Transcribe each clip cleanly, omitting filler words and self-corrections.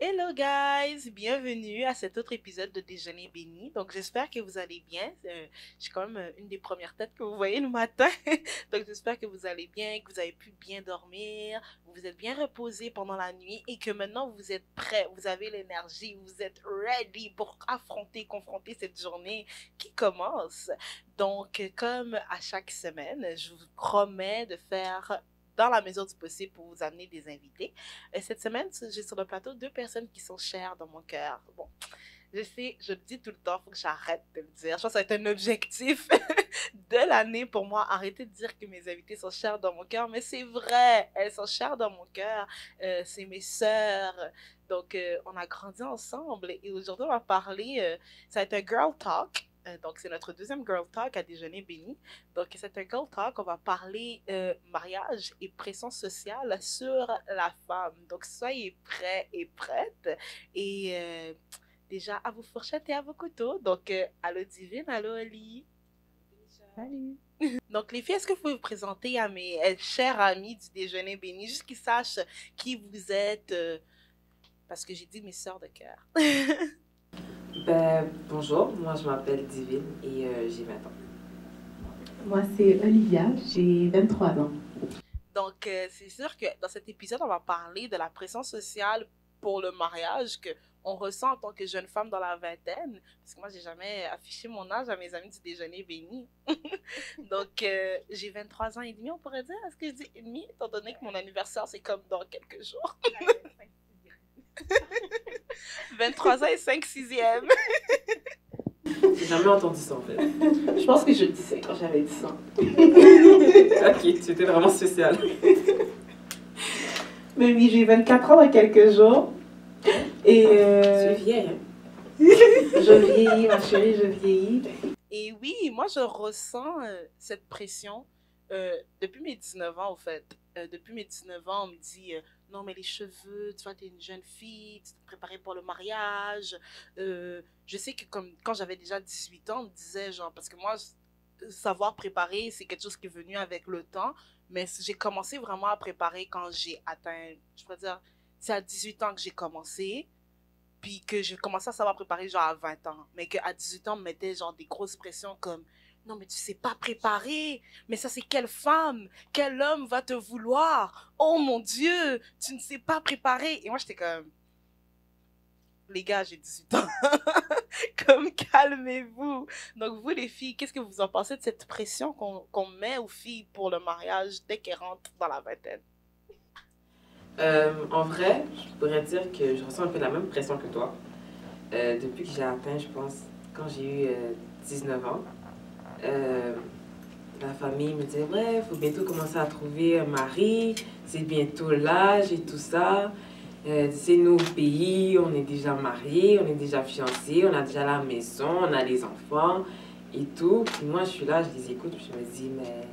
Hello guys, bienvenue à cet autre épisode de Déjeuner béni. Donc j'espère que vous allez bien. Je suis quand même une des premières têtes que vous voyez le matin. Donc j'espère que vous allez bien, que vous avez pu bien dormir, vous vous êtes bien reposé pendant la nuit et que maintenant vous êtes prêts, vous avez l'énergie, vous êtes ready pour confronter cette journée qui commence. Donc comme à chaque semaine, je vous promets de faire dans la mesure du possible pour vous amener des invités. Cette semaine, j'ai sur le plateau deux personnes qui sont chères dans mon cœur. Bon, je sais, je le dis tout le temps, il faut que j'arrête de le dire. Je pense que ça va être un objectif de l'année pour moi. Arrêter de dire que mes invités sont chères dans mon cœur, mais c'est vrai, elles sont chères dans mon cœur. C'est mes sœurs. Donc, on a grandi ensemble et aujourd'hui, on va parler, ça va être un girl talk. Donc, c'est notre deuxième Girl Talk à Déjeuner béni. Donc, c'est un Girl Talk. On va parler mariage et pression sociale sur la femme. Donc, soyez prêts et prêtes. Et déjà, à vos fourchettes et à vos couteaux. Donc, allô Divine, allô Oli. Salut. Donc, les filles, est-ce que vous pouvez vous présenter à mes chers amis du Déjeuner béni, juste qu'ils sachent qui vous êtes, parce que j'ai dit mes sœurs de cœur. Bonjour, moi je m'appelle Divine et j'ai 20 ans. Moi, c'est Olivia, j'ai 23 ans. Donc, c'est sûr que dans cet épisode, on va parler de la pression sociale pour le mariage qu'on ressent en tant que jeune femme dans la vingtaine. Parce que moi, j'ai jamais affiché mon âge à mes amis du déjeuner béni. Donc, j'ai 23 ans et demi, on pourrait dire. Est-ce que je dis et demi, étant donné que mon anniversaire, c'est comme dans quelques jours. 23 ans et 5 sixièmes. J'ai jamais entendu ça en fait. Je pense que je le disais quand j'avais 10 ans. Ok, tu étais vraiment spéciale. Mais oui, j'ai 24 ans dans quelques jours. Et Tu es vieille, hein? je vieillis, ma chérie, je vieillis. Et oui, moi, je ressens cette pression depuis mes 19 ans, au fait. Depuis mes 19 ans, on me dit non, mais les cheveux, tu vois, t'es une jeune fille, tu te préparais pour le mariage. Je sais que comme, quand j'avais déjà 18 ans, on me disait, genre, parce que moi, savoir préparer, c'est quelque chose qui est venu avec le temps, mais j'ai commencé vraiment à préparer quand j'ai atteint, je pourrais dire, c'est à 18 ans que j'ai commencé. Puis que j'ai commencé à savoir préparer genre à 20 ans. Mais qu'à 18 ans, on me mettait genre des grosses pressions comme non, mais tu sais pas préparer. Mais ça, c'est quelle femme, quel homme va te vouloir? Oh mon Dieu, tu ne sais pas préparer. Et moi, j'étais comme les gars, j'ai 18 ans. Comme calmez-vous. Donc, vous, les filles, qu'est-ce que vous en pensez de cette pression qu'on met aux filles pour le mariage dès qu'elles rentrent dans la vingtaine? En vrai, je pourrais dire que je ressens un peu la même pression que toi. Depuis que j'ai atteint, je pense, quand j'ai eu 19 ans, euh, la famille me disait ouais, faut bientôt commencer à trouver un mari, c'est bientôt l'âge et tout ça. C'est nous au pays, on est déjà mariés, on est déjà fiancés, on a déjà la maison, on a les enfants et tout. Puis moi, je suis là, je les écoute, puis je me dis, mais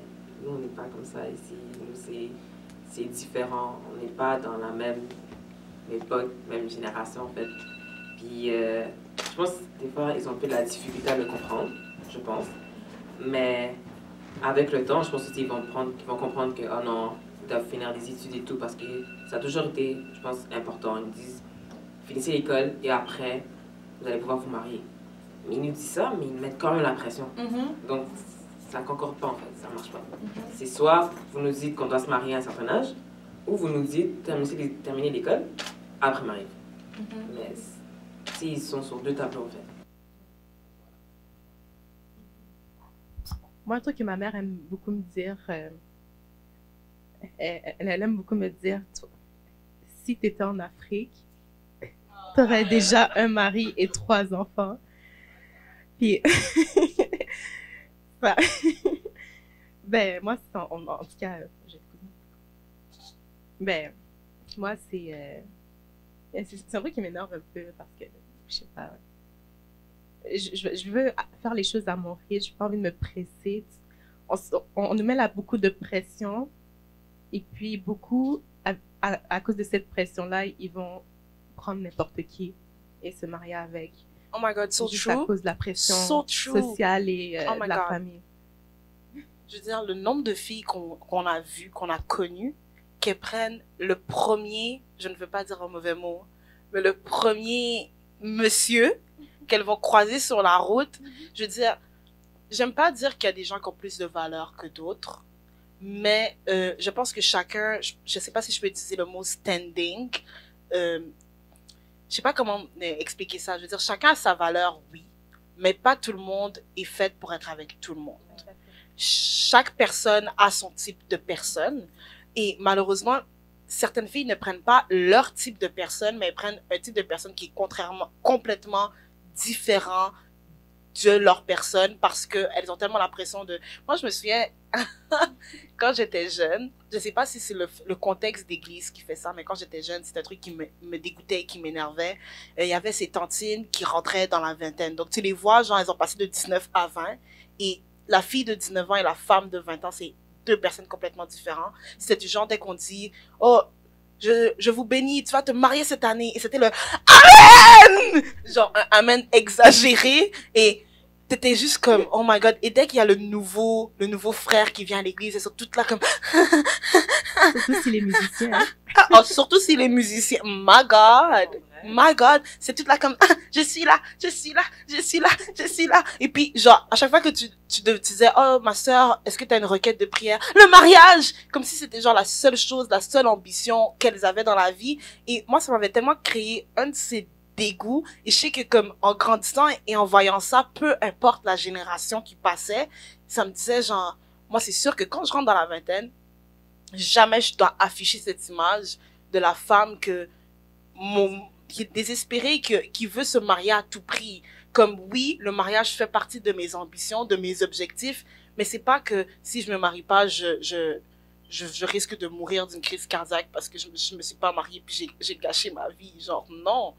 nous, on n'est pas comme ça ici. Nous, c'est différent. On n'est pas dans la même époque, même génération, en fait. Puis je pense que des fois, ils ont un peu de la difficulté à le comprendre, je pense. Mais avec le temps, je pense qu'ils vont comprendre que, oh non, ils doivent finir des études et tout, parce que ça a toujours été, je pense, important. Ils disent, finissez l'école et après, vous allez pouvoir vous marier. Mais ils nous disent ça, mais ils mettent quand même la pression. Donc, ça ne concorde pas en fait, ça ne marche pas. C'est soit vous nous dites qu'on doit se marier à un certain âge, ou vous nous dites terminer l'école, après marier. Mais s'ils sont sur deux tableaux en fait. Moi, un truc que ma mère aime beaucoup me dire, elle aime beaucoup me dire, si tu étais en Afrique, tu aurais déjà un mari et 3 enfants. Puis, bah, ben, moi, en tout cas, ben, moi, c'est un truc qui m'énerve un peu parce que, je sais pas, je veux faire les choses à mon rythme, j'ai pas envie de me presser. On nous met là beaucoup de pression et puis beaucoup, à cause de cette pression-là, ils vont prendre n'importe qui et se marier avec. Oh my God, so juste true. à cause de la pression So true. sociale et Oh de my la God. famille. Je veux dire, le nombre de filles qu'on a vues, qu'on a connues, qui prennent le premier, je ne veux pas dire un mauvais mot, mais le premier monsieur qu'elles vont croiser sur la route, je veux dire, j'aime pas dire qu'il y a des gens qui ont plus de valeur que d'autres, mais je pense que chacun, je sais pas si je peux utiliser le mot standing, euh, je sais pas comment expliquer ça. Je veux dire, chacun a sa valeur, oui, mais pas tout le monde est fait pour être avec tout le monde. Chaque personne a son type de personne et malheureusement, certaines filles ne prennent pas leur type de personne, mais elles prennent un type de personne qui est complètement différent de leur personne parce que elles ont tellement l'impression de... Moi, je me souviens, quand j'étais jeune, je sais pas si c'est le contexte d'église qui fait ça, mais quand j'étais jeune, c'était un truc qui me dégoûtait et qui m'énervait. Il y avait ces tantines qui rentraient dans la vingtaine. Donc, tu les vois, genre, elles ont passé de 19 à 20. Et la fille de 19 ans et la femme de 20 ans, c'est deux personnes complètement différentes. C'est du genre, dès qu'on dit, oh, je vous bénis, tu vas te marier cette année. Et c'était le Amen! Genre, un Amen exagéré. Et t'étais juste comme, oh my god. Et dès qu'il y a le nouveau frère qui vient à l'église, elles sont toutes là comme, Surtout si les musiciens. Hein. oh, surtout si les musiciens, my god. My God, c'est toute là comme, ah, je suis là, je suis là, je suis là, je suis là. Et puis, genre, à chaque fois que tu disais, oh, ma sœur, est-ce que t'as une requête de prière? Le mariage! Comme si c'était genre la seule chose, la seule ambition qu'elles avaient dans la vie. Et moi, ça m'avait tellement créé un de ces dégoûts. Et je sais que comme, en grandissant et en voyant ça, peu importe la génération qui passait, ça me disait genre, moi, c'est sûr que quand je rentre dans la vingtaine, jamais je dois afficher cette image de la femme qui est désespérée, qui veut se marier à tout prix. Comme oui, le mariage fait partie de mes ambitions, de mes objectifs, mais c'est pas que si je me marie pas, je risque de mourir d'une crise cardiaque parce que je me suis pas mariée puis j'ai gâché ma vie. Genre, non.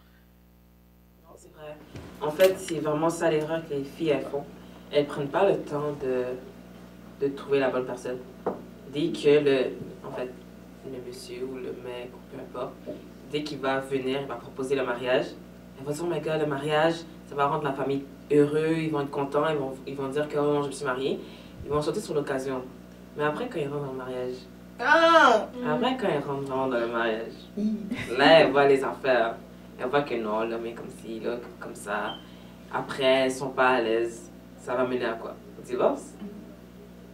Non, c'est vrai. En fait, c'est vraiment ça l'erreur que les filles elles font. Elles prennent pas le temps de trouver la bonne personne. Dès que en fait, le monsieur ou le mec, ou peu importe, dès qu'il va venir, il va proposer le mariage, elle va dire, oh my god, le mariage, ça va rendre la famille heureux, ils vont être contents, ils vont dire que oh, je me suis mariée. Ils vont sauter sur l'occasion. Mais après, quand ils rentrent dans le mariage, après, quand ils rentrent vraiment dans le mariage, là, elle voit les affaires. Elle voit que non, l'homme est comme ci, là, comme ça. Après, elles sont pas à l'aise. Ça va mener à quoi? Au divorce?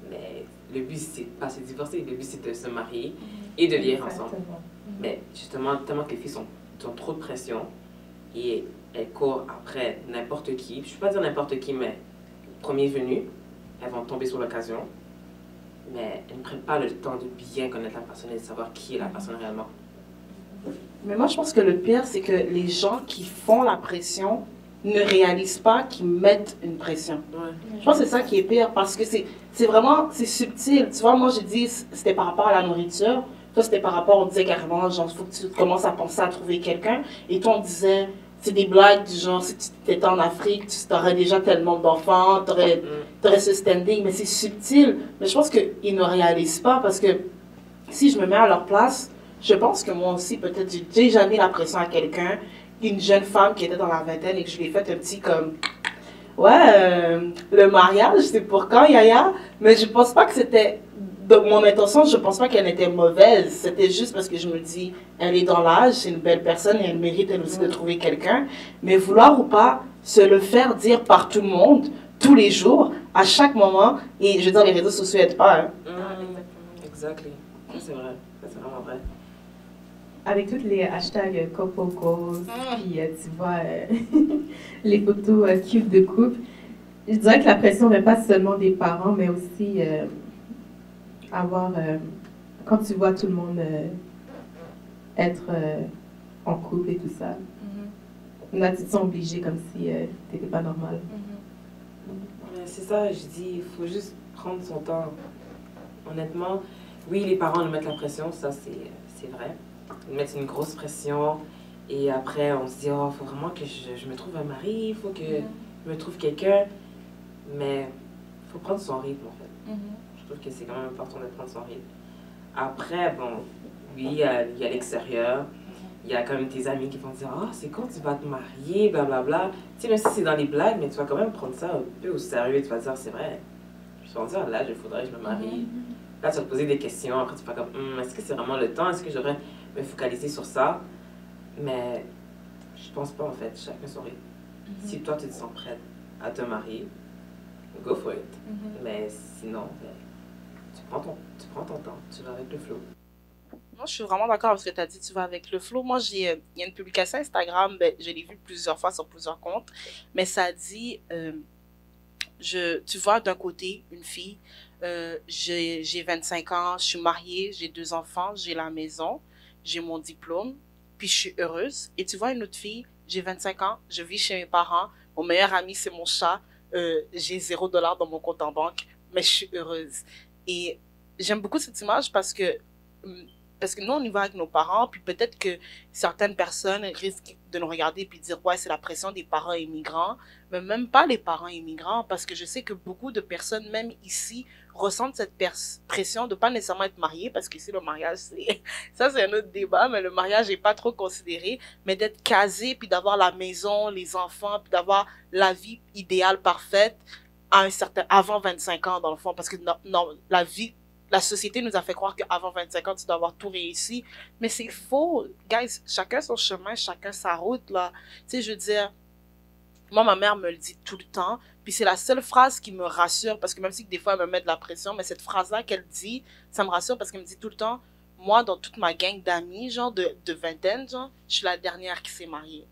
Mais le but, c'est pas se divorcer, le but, c'est de se marier et de vivre ensemble. Mais justement, tellement que les filles ont trop de pression et elles courent après n'importe qui. Je ne peux pas dire n'importe qui, mais premier venu, elles vont tomber sur l'occasion. Mais elles ne prennent pas le temps de bien connaître la personne et de savoir qui est la personne réellement. Mais moi, je pense que le pire, c'est que les gens qui font la pression ne réalisent pas qu'ils mettent une pression. Ouais. Je pense que c'est ça qui est pire parce que c'est vraiment, c'est subtil. Tu vois, moi, j'ai dit, c'était par rapport à la nourriture. Toi, c'était par rapport, on disait carrément, genre, il faut que tu commences à penser à trouver quelqu'un. Et toi, on disait, c'est des blagues du genre, si tu étais en Afrique, tu aurais déjà tellement d'enfants, tu aurais ce standing. Mais c'est subtil. Mais je pense qu'ils ne réalisent pas parce que si je me mets à leur place, je pense que moi aussi, peut-être, j'ai déjà mis la pression à quelqu'un, une jeune femme qui était dans la vingtaine et que je lui ai fait un petit comme, ouais, le mariage, c'est pour quand, Yaya? Mais je pense pas que c'était, de mon intention, je pense pas qu'elle était mauvaise. C'était juste parce que je me dis, elle est dans l'âge, c'est une belle personne et elle mérite elle aussi de trouver quelqu'un. Mais vouloir ou pas, se le faire dire par tout le monde, tous les jours, à chaque moment, et je veux dire, les réseaux sociaux n'aident pas. Hein. Exactement. Ça, c'est vrai. Ça, c'est vraiment vrai. Avec tous les hashtags couple goals, puis tu vois les photos cute de couple, je dirais que la pression n'est pas seulement des parents, mais aussi avoir, quand tu vois tout le monde être en couple et tout ça, là tu te sens obligé comme si t'étais pas normal. C'est ça, je dis, il faut juste prendre son temps. Honnêtement, oui, les parents nous mettent la pression, ça c'est vrai. Ils mettent une grosse pression et après on se dit, oh, il faut vraiment que je me trouve un mari, il faut que je me trouve quelqu'un. Mais il faut prendre son rythme en fait. Je trouve que c'est quand même important de prendre son rythme. Après, bon, oui, il y a l'extérieur. Il y a quand même tes amis qui vont dire, ah, c'est quand tu vas te marier, blablabla. Tu sais, même si c'est dans les blagues, mais tu vas quand même prendre ça un peu au sérieux. Tu vas dire, c'est vrai. Je vais dire, là, il faudrait que je me marie. Là, tu vas te poser des questions. Après, tu vas comme, est-ce que c'est vraiment le temps? Est-ce que je devrais me focaliser sur ça? Mais Je pense pas, en fait. Chacun son rythme. Si toi, tu te sens prête à te marier, go for it. Mais sinon, ben, tu prends ton temps. Tu vas avec le flow. Moi, je suis vraiment d'accord avec ce que tu as dit, tu vas avec le flow. Moi, il y a une publication Instagram, ben, je l'ai vue plusieurs fois sur plusieurs comptes, mais ça dit, tu vois d'un côté une fille, j'ai 25 ans, je suis mariée, j'ai 2 enfants, j'ai la maison, j'ai mon diplôme, puis je suis heureuse. Et tu vois une autre fille, j'ai 25 ans, je vis chez mes parents, mon meilleur ami c'est mon chat, j'ai $0 dans mon compte en banque, mais je suis heureuse. Et j'aime beaucoup cette image parce que nous, on y va avec nos parents, puis peut-être que certaines personnes risquent de nous regarder et dire, ouais, c'est la pression des parents immigrants, mais même pas les parents immigrants, parce que je sais que beaucoup de personnes, même ici, ressentent cette pression de pas nécessairement être mariées, parce qu'ici, le mariage, ça, c'est un autre débat, mais le mariage est pas trop considéré, mais d'être casé, puis d'avoir la maison, les enfants, puis d'avoir la vie idéale, parfaite, avant 25 ans, dans le fond, parce que non, la société nous a fait croire qu'avant 25 ans, tu dois avoir tout réussi. Mais c'est faux. Guys, chacun son chemin, chacun sa route, là. Tu sais, je veux dire, moi, ma mère me le dit tout le temps. Puis c'est la seule phrase qui me rassure, parce que même si des fois, elle me met de la pression, mais cette phrase-là qu'elle dit, ça me rassure parce qu'elle me dit tout le temps, moi, dans toute ma gang d'amis, genre de vingtaine, genre, je suis la dernière qui s'est mariée.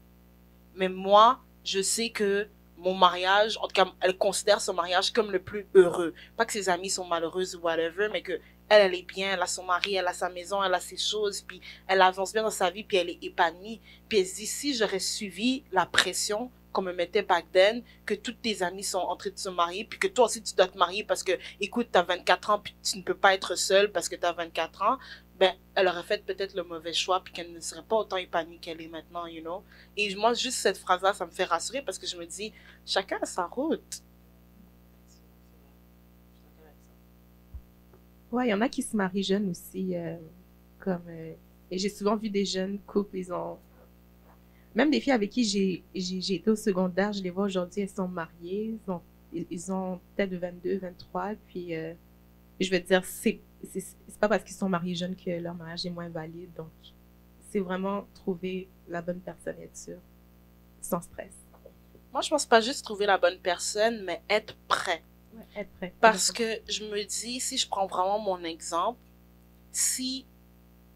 Mais moi, je sais que mon mariage, en tout cas, elle considère son mariage comme le plus heureux. Pas que ses amis sont malheureuses ou whatever, mais que elle est bien, elle a son mari, elle a sa maison, elle a ses choses, puis elle avance bien dans sa vie, puis elle est épanouie. Puis elle se dit, si j'aurais suivi la pression qu'on me mettait back then, que toutes tes amies sont en train de se marier, puis que toi aussi tu dois te marier parce que, écoute, t'as 24 ans, puis tu ne peux pas être seule parce que t'as 24 ans, ben, elle aurait fait peut-être le mauvais choix, puis qu'elle ne serait pas autant épanouie qu'elle est maintenant, you know. Et moi, juste cette phrase-là, ça me fait rassurer parce que je me dis, chacun a sa route. Ouais, il y en a qui se marient jeunes aussi, et j'ai souvent vu des jeunes couples, même des filles avec qui j'ai été au secondaire, je les vois aujourd'hui, elles sont mariées, ils ont peut-être 22, 23, puis je veux dire, c'est pas parce qu'ils sont mariés jeunes que leur mariage est moins valide, donc c'est vraiment trouver la bonne personne et être sûr, sans stress. Moi, je pense pas juste trouver la bonne personne, mais être prêt. Ouais, être prêt. Parce que je me dis, si je prends vraiment mon exemple, si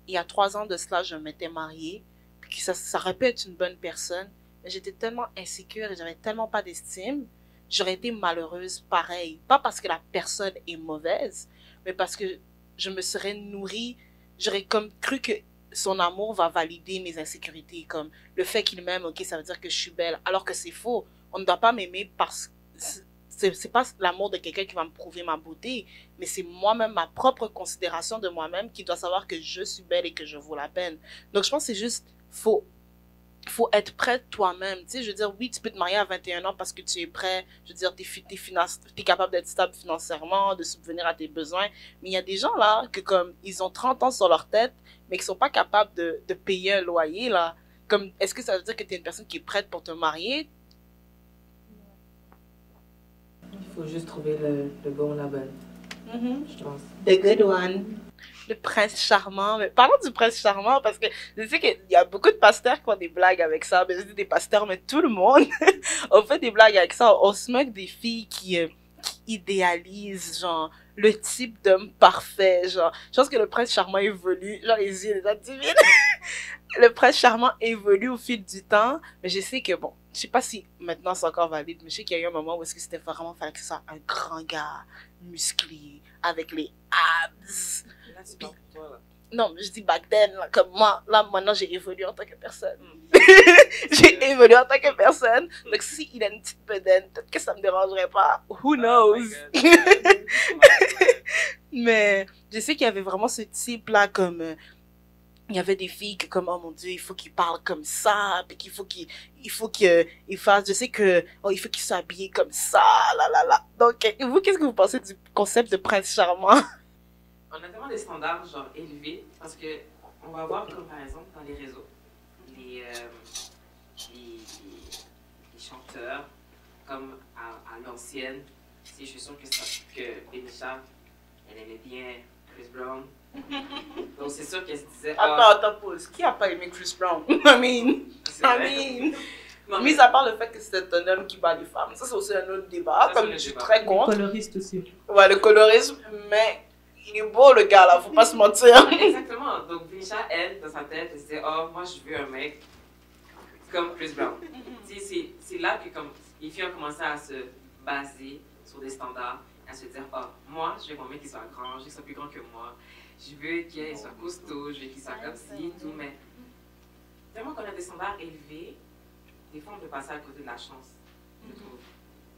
il y a 3 ans de cela, je m'étais mariée, puis que ça aurait pu être une bonne personne, mais j'étais tellement insécure et j'avais tellement pas d'estime, j'aurais été malheureuse pareil. Pas parce que la personne est mauvaise, mais parce que je me serais nourrie, j'aurais comme cru que son amour va valider mes insécurités, comme le fait qu'il m'aime, ok, ça veut dire que je suis belle, alors que c'est faux. On ne doit pas m'aimer parce que c'est pas l'amour de quelqu'un qui va me prouver ma beauté, mais c'est moi-même, ma propre considération de moi-même qui doit savoir que je suis belle et que je vaux la peine. Donc je pense que c'est juste, faut être prêt toi-même. Tu sais, je veux dire, oui, tu peux te marier à 21 ans parce que tu es prêt. Je veux dire, t'es capable d'être stable financièrement, de subvenir à tes besoins. Mais il y a des gens là, que comme, ils ont 30 ans sur leur tête, mais qui sont pas capables de payer un loyer, là. Comme, est-ce que ça veut dire que tu es une personne qui est prête pour te marier? Il faut juste trouver le bon, la bonne, je pense. The good one. Le prince charmant. Mais parlons du prince charmant parce que je sais qu'il y a beaucoup de pasteurs qui ont des blagues avec ça. Mais je dis des pasteurs, mais tout le monde on fait des blagues avec ça. On se moque des filles qui idéalisent, genre, le type d'homme parfait. Genre, je pense que le prince charmant évolue. Genre, les yeux, les divines. Le prince charmant évolue au fil du temps. Mais je sais que, bon, je sais pas si maintenant c'est encore valide, mais je sais qu'il y a eu un moment où est-ce que c'était vraiment, fallait que ce soit un grand gars, musclé, avec les abs. Là, tu parles pour toi, là. Non, je dis back then, là, comme moi, là, maintenant, j'ai évolué en tant que personne. J'ai évolué en tant que personne. Donc, si il a une petite bedaine, peut-être que ça me dérangerait pas. Who knows? Oh my God. Mais je sais qu'il y avait vraiment ce type-là, comme... il y avait des filles que comme, oh mon Dieu, il faut qu'ils parlent comme ça, puis qu'il faut qu'ils fassent, je sais que, oh, il faut qu'ils soient habillés comme ça, là, là, là. Donc, vous, qu'est-ce que vous pensez du concept de prince charmant? On a tellement des standards genre élevés parce que on va voir comme par exemple dans les réseaux les chanteurs comme à l'ancienne. Si je suis sûre que Benisha, elle aimait bien Chris Brown. Donc c'est sûr qu'elle se disait Attends, pause. Qui a pas aimé Chris Brown? I mean... c'est vrai. Non, mais Mis à part le fait que c'est un homme qui bat les femmes, ça c'est aussi un autre débat, Ça, comme c'est un je suis débat. très Les contre. coloristes aussi. Ouais, le colorisme, mais il est beau le gars là, faut pas se mentir. exactement. Donc, Vinisha, elle, dans sa tête, elle se disait, oh, moi, je veux un mec comme Chris Brown. C'est là que comme, les filles ont commencé à se baser sur des standards, à se dire, oh, moi, je veux mon mec qui soit grand, je veux qu'il soit plus grand que moi, je veux qu'il soit costaud, je veux qu'il soit comme ci, tout, mais tellement qu'on a des standards élevés, des fois, on peut passer à côté de la chance, je trouve.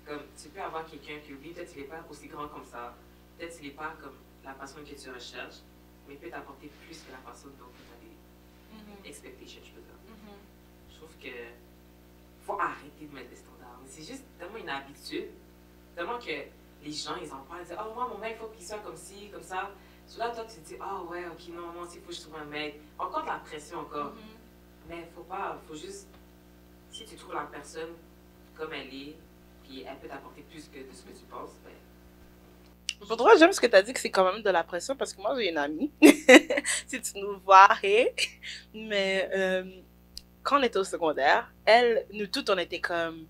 Comme, tu peux avoir quelqu'un qui, lui, peut-être il n'est pas aussi grand comme ça, peut-être il n'est pas comme la personne que tu recherches, mais il peut t'apporter plus que la personne dont tu as des expectations, je peux dire. Je trouve que faut arrêter de mettre des standards. Mais c'est juste tellement une habitude, tellement que les gens, ils en parlent, ils disent, oh, moi, mon mec, il faut qu'il soit comme ci, comme ça. Sur là, toi, tu te dis, oh, ouais, ok, non, moi aussi, il faut que je trouve un mec. Encore de la pression, encore. Mais faut juste, si tu trouves la personne comme elle est, puis elle peut t'apporter plus que de ce que tu penses, ben. Pour toi, j'aime ce que tu as dit que c'est quand même de la pression parce que moi j'ai une amie, si tu nous vois, hey. Mais quand on était au secondaire, nous toutes on était comme,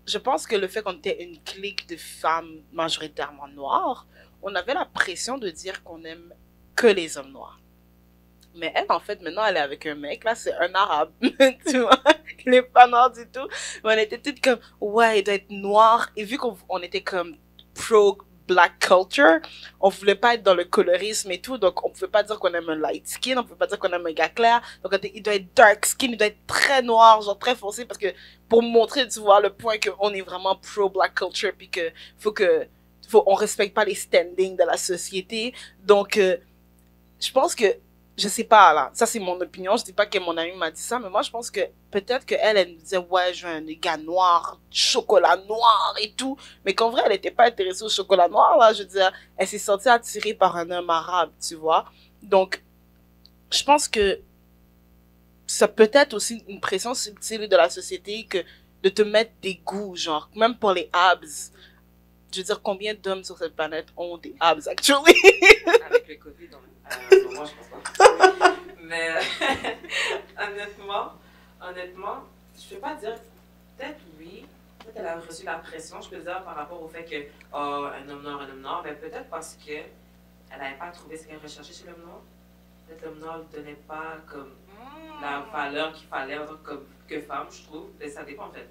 je pense que le fait qu'on était une clique de femmes majoritairement noires, on avait la pression de dire qu'on aime que les hommes noirs. Mais elle, en fait, maintenant, elle est avec un mec, là, c'est un arabe, tu vois, il est pas noir du tout. Mais on était toutes comme, ouais, il doit être noir. Et vu qu'on était comme pro-black culture, on voulait pas être dans le colorisme et tout, donc on pouvait pas dire qu'on aime un light skin, on pouvait pas dire qu'on aime un gars clair. Donc il doit être dark skin, il doit être très noir, genre très foncé, parce que pour montrer, tu vois, le point qu'on est vraiment pro-black culture, puis que on respecte pas les standings de la société. Donc, je pense que je sais pas, là, ça c'est mon opinion, je dis pas que mon ami m'a dit ça, mais moi je pense que peut-être qu'elle me disait, ouais, je veux un gars noir, chocolat noir et tout, mais qu'en vrai elle était pas intéressée au chocolat noir, là, je veux dire, elle s'est sentie attirée par un homme arabe, tu vois. Donc, je pense que ça peut être aussi une pression subtile de la société que de te mettre des goûts, genre, même pour les abs. Je veux dire, combien d'hommes sur cette planète ont des abs, actually? Avec le COVID, en ce moment, je pense pas. Mais honnêtement, je peux pas dire, peut-être oui, peut-être elle a reçu la pression, je peux dire, par rapport au fait que, oh, un homme noir, mais peut-être parce que elle n'avait pas trouvé ce qu'elle recherchait chez l'homme noir. Peut-être l'homme noir ne donnait pas comme la valeur qu'il fallait en tant que femme, je trouve. Mais ça dépend en fait.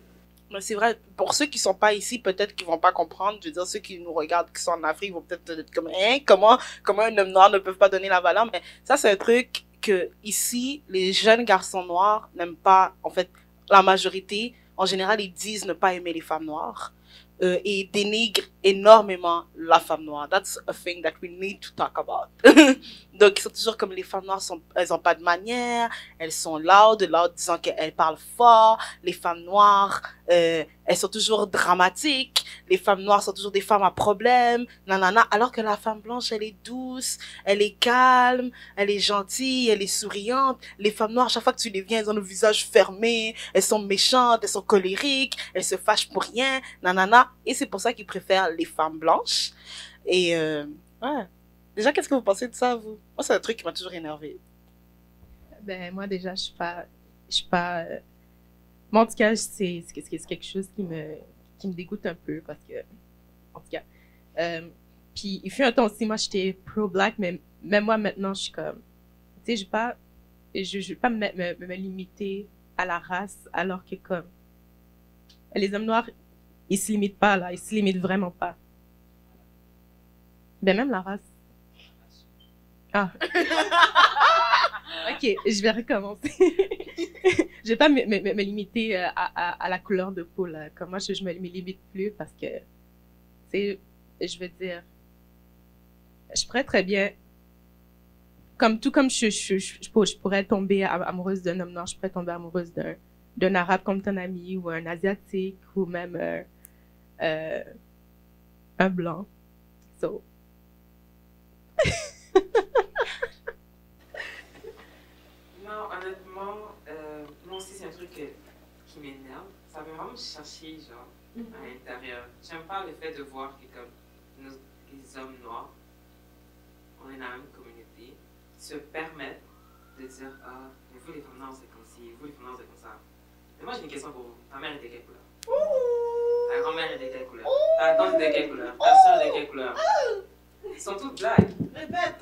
Mais c'est vrai, pour ceux qui sont pas ici, peut-être qu'ils vont pas comprendre. Je veux dire, ceux qui nous regardent, qui sont en Afrique, vont peut-être être comme, hein, comment un homme noir ne peut pas donner la valeur. Mais ça, c'est un truc que ici, les jeunes garçons noirs n'aiment pas. En fait, la majorité, en général, ils disent ne pas aimer les femmes noires. Et dénigrent énormément la femme noire. That's a thing that we need to talk about. Donc, ils sont toujours comme les femmes noires elles ont pas de manières, elles sont loud disant qu'elles parlent fort. Les femmes noires, elles sont toujours dramatiques. Les femmes noires sont toujours des femmes à problème. Nanana. Alors que la femme blanche, elle est douce, elle est calme, elle est gentille, elle est souriante. Les femmes noires, chaque fois que tu les viens, elles ont le visage fermé, elles sont méchantes, elles sont colériques, elles se fâchent pour rien, nanana. Et c'est pour ça qu'ils préfèrent les femmes blanches. Et ouais. Déjà, qu'est-ce que vous pensez de ça, vous? Moi, c'est un truc qui m'a toujours énervé. Ben, moi, déjà, je suis pas, moi, en tout cas, c'est quelque chose qui me dégoûte un peu parce que, en tout cas, puis il fut un temps aussi, moi, j'étais pro-black, mais même moi, maintenant, je suis comme, tu sais, je vais pas me limiter à la race alors que, comme, les hommes noirs, ils se limitent pas, là, ils se limitent vraiment pas. Ben, même la race. Ah. Ok, je vais recommencer. Je vais pas me limiter à la couleur de peau, là. Comme moi, je me limite plus parce que, tu sais, je veux dire, je pourrais très bien, tout comme je pourrais tomber amoureuse d'un homme noir, je pourrais tomber amoureuse d'un arabe comme ton ami, ou un asiatique, ou même un blanc. So. Non, honnêtement, moi aussi, c'est un truc qui m'énerve. Ça vient vraiment me chercher, genre, à l'intérieur. J'aime pas le fait de voir que, comme, les hommes noirs, on est dans la même communauté, se permettent de dire, ah, mais vous, les femmes noires, c'est comme ci, puis vous, les femmes noires, vous êtes comme ça. Mais moi, j'ai une question pour vous. Ta mère était quelle couleur? Ta grand-mère était quelle couleur? Ta tante était quelle couleur? Ta soeur était quelle couleur? Ils sont toutes blagues. Répète.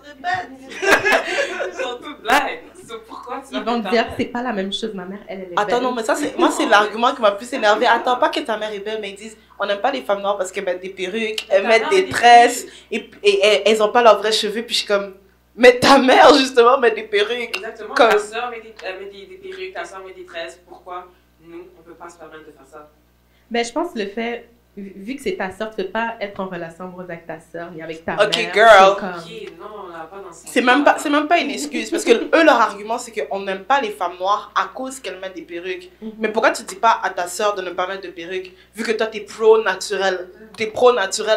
Ils sont toutes blagues. Pourquoi tu Ils vont dire que c'est pas la même chose. Ma mère, elle est Attends, belle. non, mais ça, c'est, moi, c'est l'argument qui m'a plus énervé. Attends, pas que ta mère est belle, mais ils disent, on n'aime pas les femmes noires parce qu'elles mettent des perruques, elles mettent des tresses, et elles ont pas leurs vrais cheveux, puis je suis comme, mais ta mère, justement, met des perruques. Exactement. Comme- Ta soeur met des perruques, ta soeur met des tresses. Pourquoi nous, on peut pas se permettre de faire ça? Ben, je pense que le fait, vu que c'est ta sœur, tu peux pas être en relation amoureuse avec ta sœur ni avec ta Ok, mère. girl. C'est comme- Ok, non, on l'a pas dans ce C'est même pas une excuse, parce que eux, leur argument, c'est qu'on n'aime pas les femmes noires à cause qu'elles mettent des perruques. Mhm. Mais pourquoi tu dis pas à ta sœur de ne pas mettre de perruque, vu que toi, t'es pro-naturel,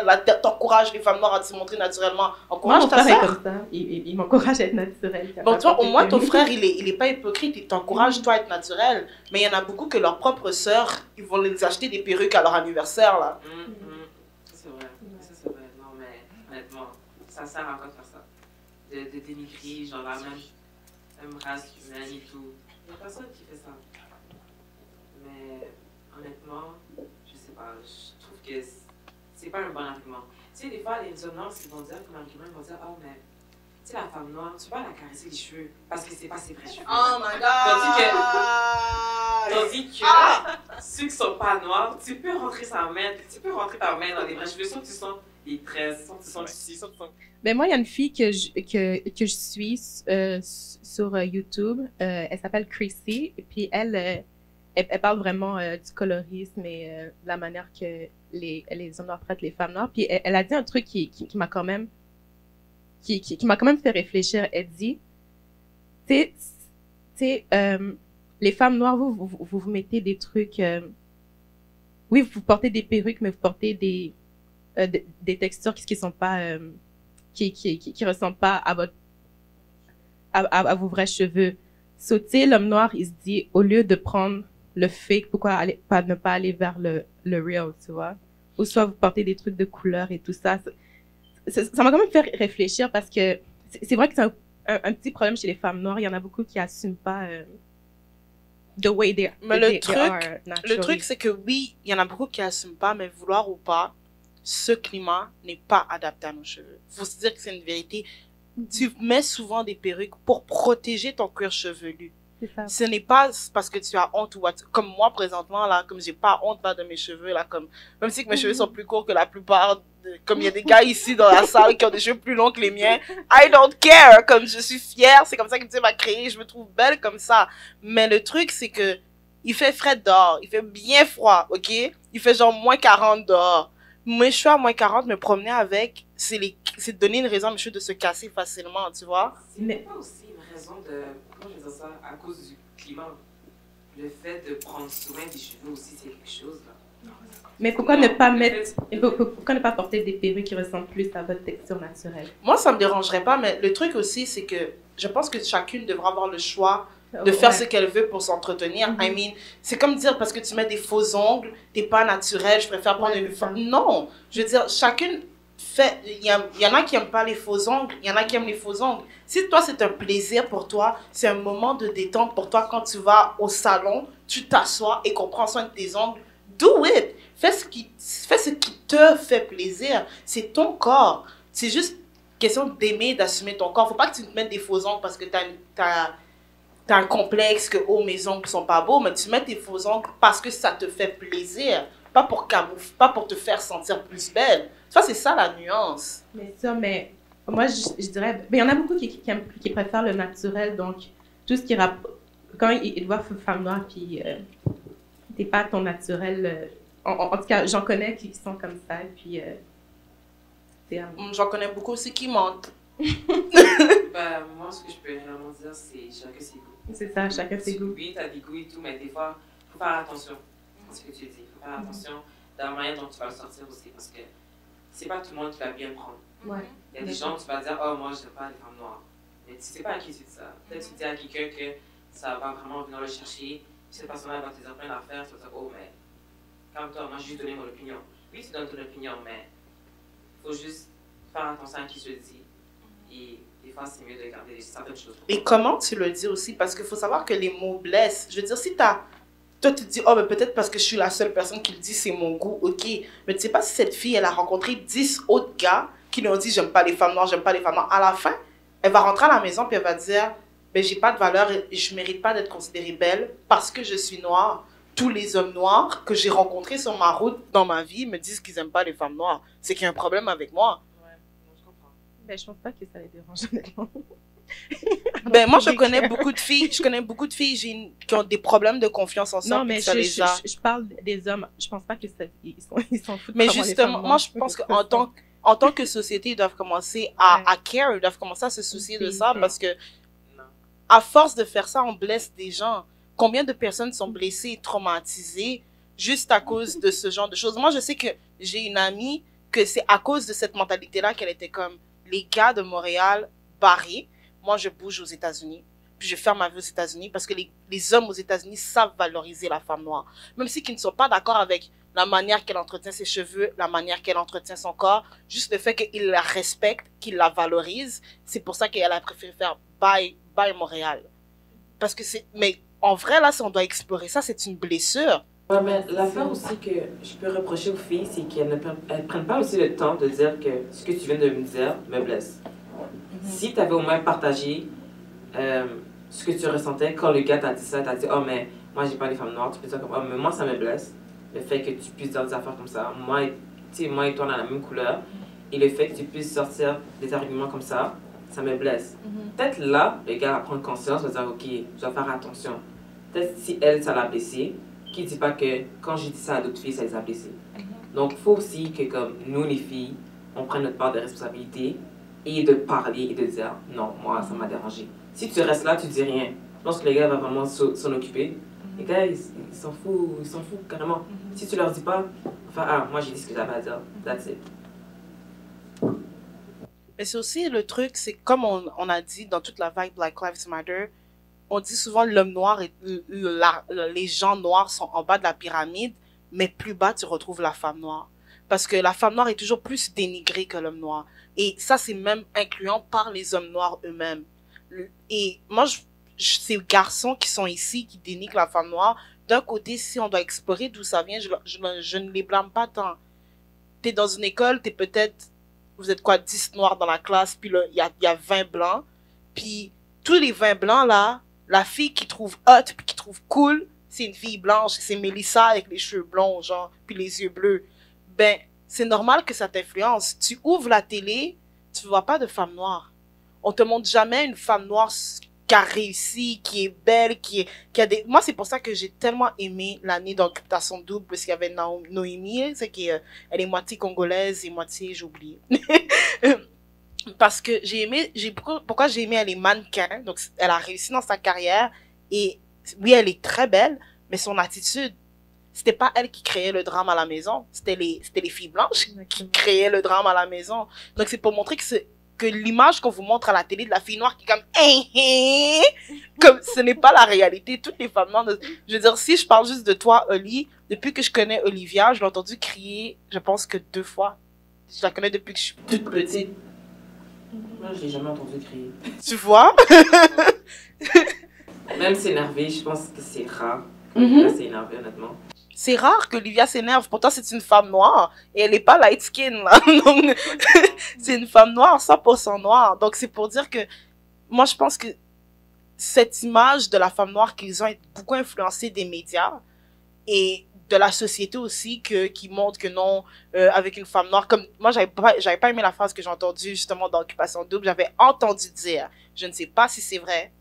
là, t'encourages les femmes noires à se montrer naturellement. Moi, Encourage mon ta frère est sœur. comme ça. Il m'encourage à être naturel. Bon, toi, au moins, ton frère, il est pas hypocrite, il t'encourage, toi, à être naturel. Mais il y en a beaucoup que leurs propres sœurs, ils vont les acheter des perruques à leur anniversaire, là. C'est vrai. Ça, c'est vrai. Non, mais honnêtement, ça sert à quoi de faire ça? De dénigrer, genre la même race humaine et tout. Il n'y a personne qui fait ça. Mais honnêtement, je sais pas, je trouve que c'est pas un bon argument. Tu sais, des fois, les hommes noirs, ce qu'ils vont dire comme argument, ils vont dire, oh, mais tu sais, la femme noire, tu peux pas la caresser les cheveux parce que c'est pas ses vrais cheveux. Oh my Tandis que ceux qui sont pas noirs, tu peux rentrer ta main dans les vrais cheveux sans que tu sens les tresses, sans que tu sens ceci, sans que tu sens... Ben, moi, il y a une fille que je suis sur YouTube. Elle s'appelle Chrissy. Et puis, elle parle vraiment du colorisme et de la manière que les hommes noirs traitent les femmes noires. Puis, elle a dit un truc qui m'a quand même qui m'a quand même fait réfléchir. Elle dit, tu sais, les femmes noires, vous mettez des trucs, oui, vous portez des perruques, mais vous portez des textures qui sont pas, qui ressemblent pas à vos vrais cheveux. So, tu sais, l'homme noir, il se dit, au lieu de prendre le fake, pourquoi ne pas aller vers le real, tu vois? Ou soit vous portez des trucs de couleur et tout ça. Ça m'a quand même fait réfléchir parce que c'est vrai que c'est un petit problème chez les femmes noires. Il y en a beaucoup qui assument pas the way they Mais they are le naturally. truc, c'est que oui, il y en a beaucoup qui n'assument pas, mais vouloir ou pas, ce climat n'est pas adapté à nos cheveux. Faut se dire que c'est une vérité. Tu mets souvent des perruques pour protéger ton cuir chevelu. C'est ça. Ce n'est pas parce que tu as honte ou comme moi présentement là, comme j'ai pas honte là de mes cheveux là, comme même si que mes cheveux sont plus courts que la plupart, comme il y a des gars ici dans la salle qui ont des cheveux plus longs que les miens, I don't care, comme je suis fière, c'est comme ça que Dieu m'a créée, je me trouve belle comme ça. Mais le truc c'est que il fait frais dehors, il fait bien froid, ok, il fait genre -40 dehors. Mes cheveux à -40, me promener avec, c'est donner une raison à mes cheveux de se casser facilement, tu vois. C'est pas aussi une raison de... Comment je vais dire ça? À cause du climat. Le fait de prendre soin des cheveux aussi, c'est quelque chose, là. Mais pourquoi Non, ne pas le mettre, fait- pourquoi ne pas porter des perruques qui ressemblent plus à votre texture naturelle? Moi, ça me dérangerait pas, mais le truc aussi, c'est que je pense que chacune devra avoir le choix de faire Ouais. ce qu'elle veut pour s'entretenir. Mhm. I mean, c'est comme dire parce que tu mets des faux ongles, t'es pas naturel, je préfère prendre Ouais, une c'est ça. femme. Non, je veux dire, chacune fait. Il y en a qui aiment pas les faux ongles, il y en a qui aiment les faux ongles. Si toi, c'est un plaisir pour toi, c'est un moment de détente pour toi quand tu vas au salon, tu t'assois et qu'on prend soin de tes ongles, do it! Fais ce qui te fait plaisir. C'est ton corps. C'est juste question d'aimer, d'assumer ton corps. Faut pas que tu te mettes des faux ongles parce que t'as un complexe que oh mes ongles sont pas beaux, mais tu mets tes faux ongles parce que ça te fait plaisir, pas pour pas pour te faire sentir plus belle. Ça c'est ça la nuance. Mais moi je dirais, mais il y en a beaucoup qui préfèrent le naturel, donc tout ce qui quand ils voient femme noire puis t'es pas ton naturel. En tout cas, j'en connais qui sont comme ça, et puis J'en connais beaucoup aussi qui mentent. Ben, moi, ce que je peux vraiment dire, c'est chacun ses goûts. c'est ça, chacun ses goûts. Oui, t'as des goûts et tout, mais des fois, il faut faire attention à ce que tu dis. Il faut faire attention dans la manière dont tu vas le sortir aussi, parce que c'est pas tout le monde qui va bien le prendre. Ouais. Il y a des gens, tu vas dire, oh, moi, je n'aime pas les femmes noires. Mais tu sais pas à qui tu dis ça. Peut-être tu dis à quelqu'un que ça va vraiment venir le chercher, puis cette personne-là va te dire plein d'affaires, tu vas dire, oh, mais calme-toi, moi, j'ai juste donné mon opinion. Oui, tu donnes ton opinion, mais il faut juste faire attention à qui tu le dis. Et des fois, c'est mieux de garder certaines choses. Et comment tu le dis aussi? Parce qu'il faut savoir que les mots blessent. Je veux dire, si toi, tu te dis, oh, ben peut-être parce que je suis la seule personne qui le dit, c'est mon goût, ok. Mais tu sais pas si cette fille, elle a rencontré 10 autres gars qui lui ont dit, j'aime pas les femmes noires, j'aime pas les femmes noires. À la fin, elle va rentrer à la maison puis elle va dire, ben j'ai pas de valeur et je mérite pas d'être considérée belle parce que je suis noire. Tous les hommes noirs que j'ai rencontrés sur ma route dans ma vie me disent qu'ils aiment pas les femmes noires. C'est qu'il y a un problème avec moi. Ouais, non, je comprends. Ben, je pense pas que ça les dérange, honnêtement. Ben, moi, je connais beaucoup de filles, qui ont des problèmes de confiance en soi. Non, mais je parle des hommes. Je pense pas que ça, ils s'en foutent. Mais justement, moi, je pense qu'en tant que société, ils doivent commencer à care, ils doivent commencer à se soucier de ça parce que, à force de faire ça, on blesse des gens. Combien de personnes sont blessées et traumatisées juste à cause de ce genre de choses? Moi, je sais que j'ai une amie que c'est à cause de cette mentalité-là qu'elle était comme les gars de Montréal barrés. Moi, je bouge aux États-Unis. Puis je ferme ma vie aux États-Unis parce que les hommes aux États-Unis savent valoriser la femme noire. Même si qu'ils ne sont pas d'accord avec la manière qu'elle entretient ses cheveux, la manière qu'elle entretient son corps, juste le fait qu'ils la respectent, qu'ils la valorisent, c'est pour ça qu'elle a préféré faire bye Montréal. Parce que mais en vrai, là, si on doit explorer ça, c'est une blessure. Ouais, mais l'affaire aussi que je peux reprocher aux filles, c'est qu'elles ne prennent pas aussi le temps de dire que ce que tu viens de me dire me blesse. Si tu avais au moins partagé ce que tu ressentais quand le gars t'a dit ça, t'a dit « Oh, mais moi, j'ai pas les femmes noires », tu peux dire comme « Oh, mais moi, ça me blesse. » Le fait que tu puisses dire des affaires comme ça. Moi et toi, on a la même couleur. Et le fait que tu puisses sortir des arguments comme ça, ça me blesse. Peut-être là, le gars va prendre conscience, va dire « Ok, je dois faire attention. » Peut-être si elle, ça l'a blessé, qui dit pas que quand j'ai dit ça à d'autres filles, ça les a blessées. Donc, il faut aussi que, comme nous, les filles, on prenne notre part de responsabilité et de parler et de dire non, moi, ça m'a dérangé. Si tu restes là, tu dis rien. Je pense que les gars vont vraiment s'en occuper. Les gars, ils s'en foutent carrément. Si tu leur dis pas, enfin, ah, moi, j'ai dit ce que j'avais à dire. That's it. Mais c'est aussi le truc, c'est comme on a dit dans toute la vague Black Lives Matter, on dit souvent l'homme noir et les gens noirs sont en bas de la pyramide, mais plus bas, tu retrouves la femme noire. Parce que la femme noire est toujours plus dénigrée que l'homme noir. Et ça, c'est même incluant par les hommes noirs eux-mêmes. Et moi, ces garçons qui sont ici, qui dénigrent la femme noire, d'un côté, si on doit explorer d'où ça vient, je ne les blâme pas tant. T'es dans une école, vous êtes quoi, 10 noirs dans la classe, puis là, il y a 20 blancs. Puis tous les 20 blancs, là, la fille qui trouve hot, puis qui trouve cool, c'est une fille blanche, c'est Mélissa avec les cheveux blonds, genre, puis les yeux bleus. Ben, c'est normal que ça t'influence. Tu ouvres la télé, tu vois pas de femme noire. On te montre jamais une femme noire qui a réussi, qui est belle, qui a des... Moi, c'est pour ça que j'ai tellement aimé l'année d'Occupation Double, parce qu'il y avait Noémie, c'est qu'elle est moitié congolaise et moitié, j'ai oublié. Parce que pourquoi j'ai aimé, elle est mannequin, donc elle a réussi dans sa carrière, et oui, elle est très belle, mais son attitude, c'était pas elle qui créait le drame à la maison, c'était les filles blanches qui créaient le drame à la maison. Donc c'est pour montrer que l'image qu'on vous montre à la télé de la fille noire qui est comme ce n'est pas la réalité. Toutes les femmes noires, je veux dire, si je parle juste de toi, Oli, depuis que je connais Olivia, je l'ai entendu crier, je pense que 2 fois. Je la connais depuis que je suis toute petite. Moi, je l'ai jamais entendu crier. Tu vois? Même s'énerver, je pense que c'est rare. Là, c'est énervé, honnêtement. C'est rare que Olivia s'énerve. Pourtant, c'est une femme noire. Et elle n'est pas light skin, là. Donc, c'est une femme noire, 100% noire. Donc, c'est pour dire que, moi, je pense que cette image de la femme noire qu'ils ont beaucoup influencé des médias et de la société aussi, qui montre que non, avec une femme noire, comme, moi, j'avais pas aimé la phrase que j'ai entendue, justement, dans Occupation Double. J'avais entendu dire, je ne sais pas si c'est vrai,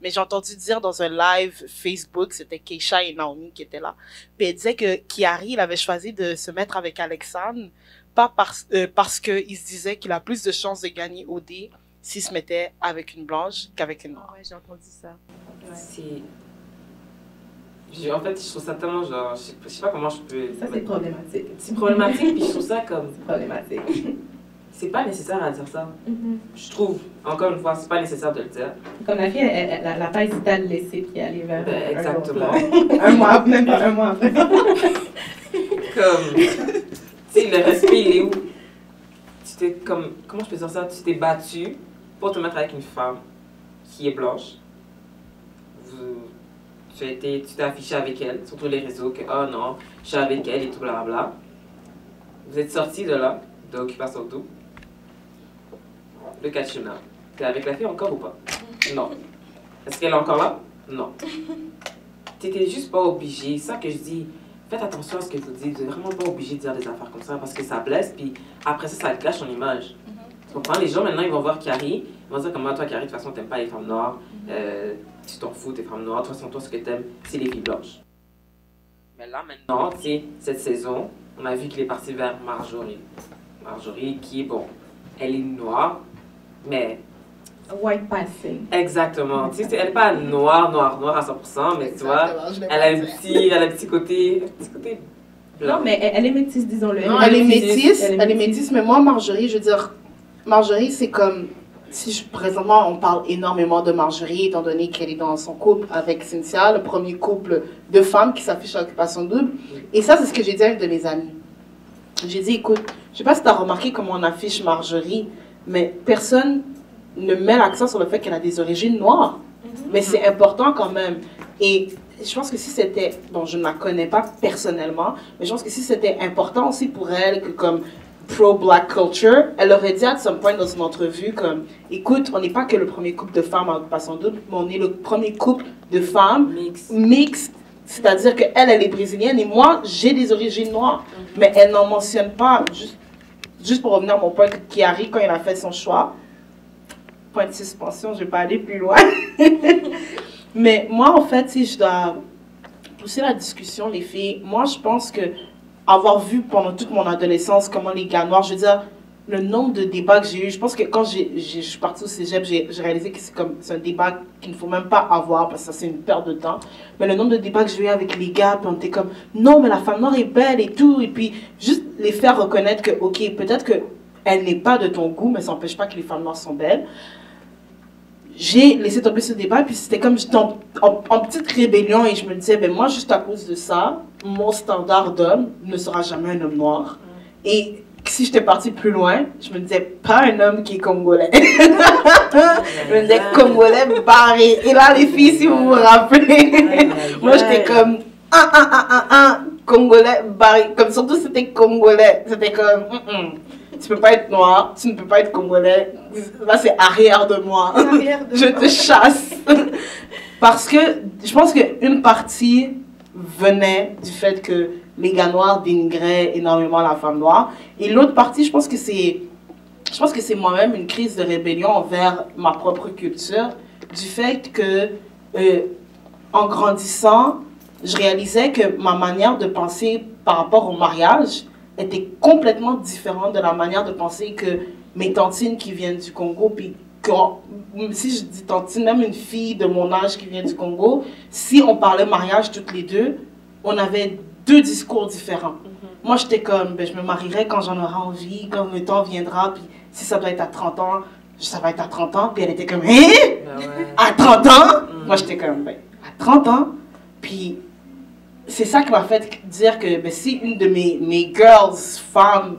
mais j'ai entendu dire dans un live Facebook, c'était Keisha et Naomi qui étaient là. Puis elle disait que Kiari, il avait choisi de se mettre avec Alexandre, pas parce qu'il se disait qu'il a plus de chances de gagner au dé s'il se mettait avec une blanche qu'avec une noire. Ah ouais, j'ai entendu ça. Ouais. En fait, je trouve ça tellement genre, je sais pas comment je peux... Ça, c'est problématique. C'est problématique, puis je trouve ça comme... C'est problématique. C'est pas nécessaire à dire ça. Je trouve, encore une fois, c'est pas nécessaire de le dire. Comme la fille, elle a pas hésité à le laisser puis aller vers exactement. un mois, même pas un mois après. Comme, tu sais, le respect, il est où? Tu t'es comme, comment je peux dire ça? Tu t'es battu pour te mettre avec une femme qui est blanche, tu t'es affiché avec elle sur tous les réseaux que oh non, je suis avec elle et tout blablabla. Vous êtes sorti de là, de Occupation Double, de Kachuna. T'es avec la fille encore ou pas? Non. Est-ce qu'elle est encore là? Non. T'étais juste pas obligé. C'est ça que je dis. Faites attention à ce que vous dites. Vous n'êtes vraiment pas obligé de dire des affaires comme ça parce que ça blesse. Puis après ça, ça gâche ton image. Tu comprends? Les gens maintenant, ils vont voir Carrie. Ils vont dire comment toi, Carrie, de toute façon, t'aimes pas les femmes noires. Tu t'en fous des femmes noires. De toute façon, toi, ce que t'aimes, c'est les filles blanches. Mais là, maintenant, tu sais, cette saison, on a vu qu'il est parti vers Marjorie. Marjorie, qui est, bon, elle est noire, mais... White passing. Exactement. Tu sais, elle n'est pas noire à 100%, mais tu vois, elle a un petit côté blanc. Non, mais elle est métisse, disons-le. Non, elle est métisse, mais moi, Marjorie, je veux dire, Marjorie, c'est comme... Présentement, on parle énormément de Marjorie, étant donné qu'elle est dans son couple avec Cynthia, le premier couple de femmes qui s'affiche à Occupation Double. Et ça, c'est ce que j'ai dit à une de mes amies. J'ai dit, écoute, je sais pas si tu as remarqué comment on affiche Marjorie, mais personne ne met l'accent sur le fait qu'elle a des origines noires. Mais c'est important quand même. Et je pense que si c'était... Bon, je ne la connais pas personnellement, mais je pense que si c'était important aussi pour elle que comme pro-black culture, elle aurait dit à some point dans une entrevue comme, écoute, on n'est pas que le premier couple de femmes à Occupation Double, mais on est le premier couple de femmes mixtes. C'est-à-dire qu'elle, elle est brésilienne et moi, j'ai des origines noires. Mais elle n'en mentionne pas, juste pour revenir à mon point, Kiari, quand il a fait son choix, point de suspension, je ne vais pas aller plus loin. Mais moi, en fait, si je dois pousser la discussion, les filles, moi, je pense que avoir vu pendant toute mon adolescence comment les gars noirs, je veux dire, le nombre de débats que j'ai eu, je pense que quand je suis partie au cégep, j'ai réalisé que c'est un débat qu'il ne faut même pas avoir parce que ça c'est une perte de temps. Mais le nombre de débats que j'ai eu avec les gars, puis on était comme non mais la femme noire est belle et tout, et puis juste les faire reconnaître que ok, peut-être que elle n'est pas de ton goût, mais ça n'empêche pas que les femmes noires sont belles. J'ai laissé tomber ce débat, puis c'était comme j'étais en petite rébellion et je me disais, ben moi, juste à cause de ça, mon standard d'homme ne sera jamais un homme noir. Et si j'étais partie plus loin, je me disais, pas un homme qui est congolais. Je me disais, congolais barré. Et là, les filles, si vous vous rappelez, moi, j'étais comme, congolais barré. Comme surtout, c'était congolais. C'était comme, tu peux pas être noir, tu ne peux pas être congolais. Là, c'est arrière de moi. Je te chasse. Parce que je pense qu'une partie venait du fait que les gars noirs dénigraient énormément la femme noire. Et l'autre partie, je pense que c'est moi-même une crise de rébellion envers ma propre culture. Du fait que, en grandissant, je réalisais que ma manière de penser par rapport au mariage était complètement différente de la manière de penser que mes tantines qui viennent du Congo, puis si je dis tantine, même une fille de mon âge qui vient du Congo, si on parlait mariage toutes les deux, on avait deux discours différents. Moi, j'étais comme, ben, je me marierai quand j'en aurai envie, quand le temps viendra, puis si ça doit être à 30 ans, ça va être à 30 ans, puis elle était comme, hein? À 30 ans? Moi, j'étais comme, ben, à 30 ans, puis c'est ça qui m'a fait dire que ben, si une de mes girls, femmes,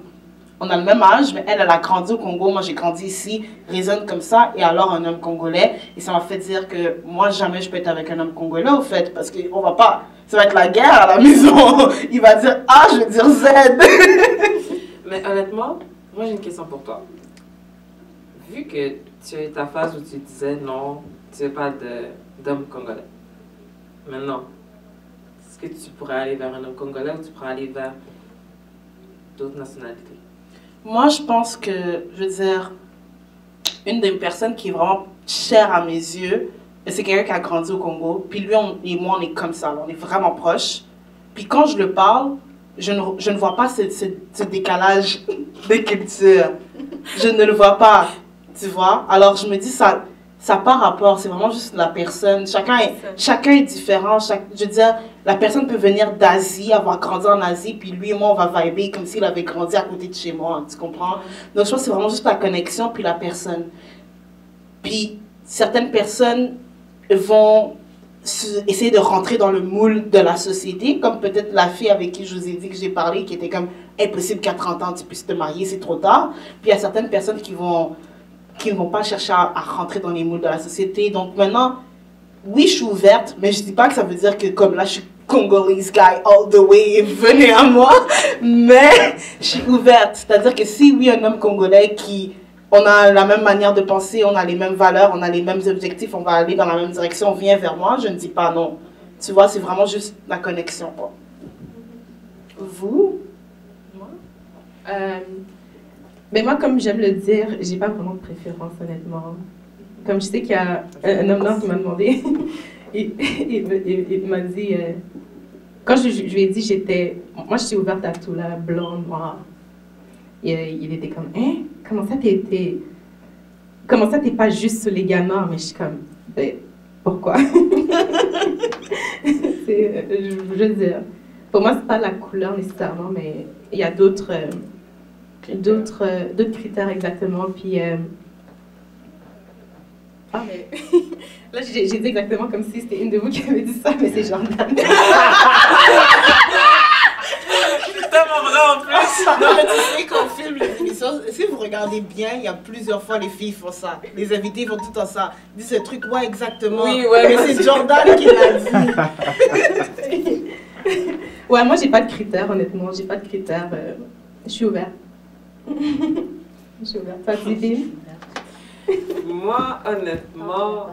on a le même âge, mais elle a grandi au Congo, moi j'ai grandi ici, raisonne comme ça, et alors un homme congolais, et ça m'a fait dire que moi jamais je peux être avec un homme congolais au fait, parce qu'on va pas, ça va être la guerre à la maison, il va dire A, je vais dire Z. Mais honnêtement, moi j'ai une question pour toi. Vu que tu as eu ta phase où tu disais non, tu veux pas d'homme congolais, maintenant, est-ce que tu pourrais aller vers un homme congolais ou tu pourrais aller vers d'autres nationalités? Moi, je pense que, je veux dire, une des personnes qui est vraiment chère à mes yeux, c'est quelqu'un qui a grandi au Congo. Puis lui et moi, on est comme ça, on est vraiment proches. Puis quand je le parle, je ne vois pas ce décalage de culture. Je ne le vois pas, tu vois. Alors je me dis, ça par rapport, c'est vraiment juste la personne. Chacun est différent. Je veux dire, la personne peut venir d'Asie, avoir grandi en Asie, puis lui et moi, on va vibrer comme s'il avait grandi à côté de chez moi, tu comprends? Donc je pense que c'est vraiment juste la connexion, puis la personne. Puis certaines personnes vont essayer de rentrer dans le moule de la société, comme peut-être la fille avec qui je vous ai dit que j'ai parlé, qui était comme impossible qu'à 30 ans tu puisses te marier, c'est trop tard. Puis il y a certaines personnes qui vont qui ne vont pas chercher à rentrer dans les moules de la société. Donc maintenant, oui, je suis ouverte, mais je dis pas que ça veut dire que comme là, je suis Congolese guy all the way, venez à moi, mais je suis ouverte. C'est-à-dire que si oui, un homme congolais qui, on a la même manière de penser, on a les mêmes valeurs, on a les mêmes objectifs, on va aller dans la même direction, vient vers moi, je ne dis pas non. Tu vois, c'est vraiment juste la connexion, quoi. Vous? Moi? Mais moi, comme j'aime le dire, j'ai pas vraiment de préférence, honnêtement. Comme je sais qu'il y a un homme noir qui m'a demandé, il m'a dit, quand je lui ai dit, moi je suis ouverte à tout, là, blanc, noir. Il était comme, hein? Comment ça t'es pas juste sur les gars noirs? Mais je suis comme, ben, pourquoi? Je veux dire, pour moi, c'est pas la couleur nécessairement, mais il y a d'autres critères exactement. Puis, ah, mais là, j'ai dit exactement comme si c'était une de vous qui avait dit ça, mais c'est Jordan. C'est tellement vrai en plus. Non, mais tu sais qu'on filme les émissions, si vous regardez bien, il y a plusieurs fois les filles font ça. Les invités font tout le temps ça. Ils disent ce truc, ouais, exactement. Oui, ouais. Mais c'est Jordan qui l'a dit. Ouais, moi, j'ai pas de critères, honnêtement. J'ai pas de critères. Je suis ouverte. Je suis ouverte. Toi, Sylvie? Moi, honnêtement,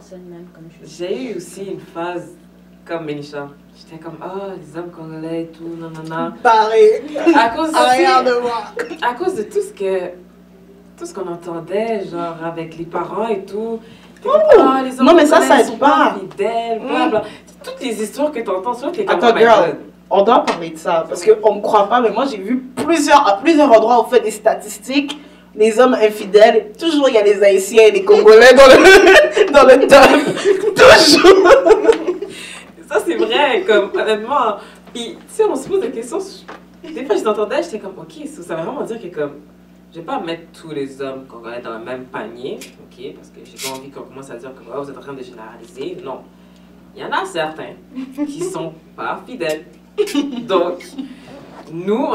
j'ai eu aussi une phase comme Ménisha. J'étais comme, ah, les hommes congolais et tout, nanana. Pareil. À cause Arrière de moi. À cause de tout ce qu'on entendait, genre avec les parents et tout. Ah, les hommes non, mais ça congolais aide sont pas. fidèles, blablabla. Toutes les histoires que tu entends, soit t'es comme, Attends, oh my girl. God. On doit parler de ça, parce qu'on ne croit pas, mais moi j'ai vu à plusieurs endroits, on fait des statistiques, les hommes infidèles, toujours il y a les Haïtiens et les Congolais dans le top, toujours. Ça, c'est vrai, comme, honnêtement. Puis, tu sais, on se pose des questions. Des fois, je t'entendais, j'étais comme, ok, ça veut vraiment dire que, comme, je vais pas mettre tous les hommes congolais dans le même panier, ok, parce que j'ai pas envie qu'on commence à dire que oh, vous êtes en train de généraliser. Non. Il y en a certains qui sont pas fidèles. Donc, nous,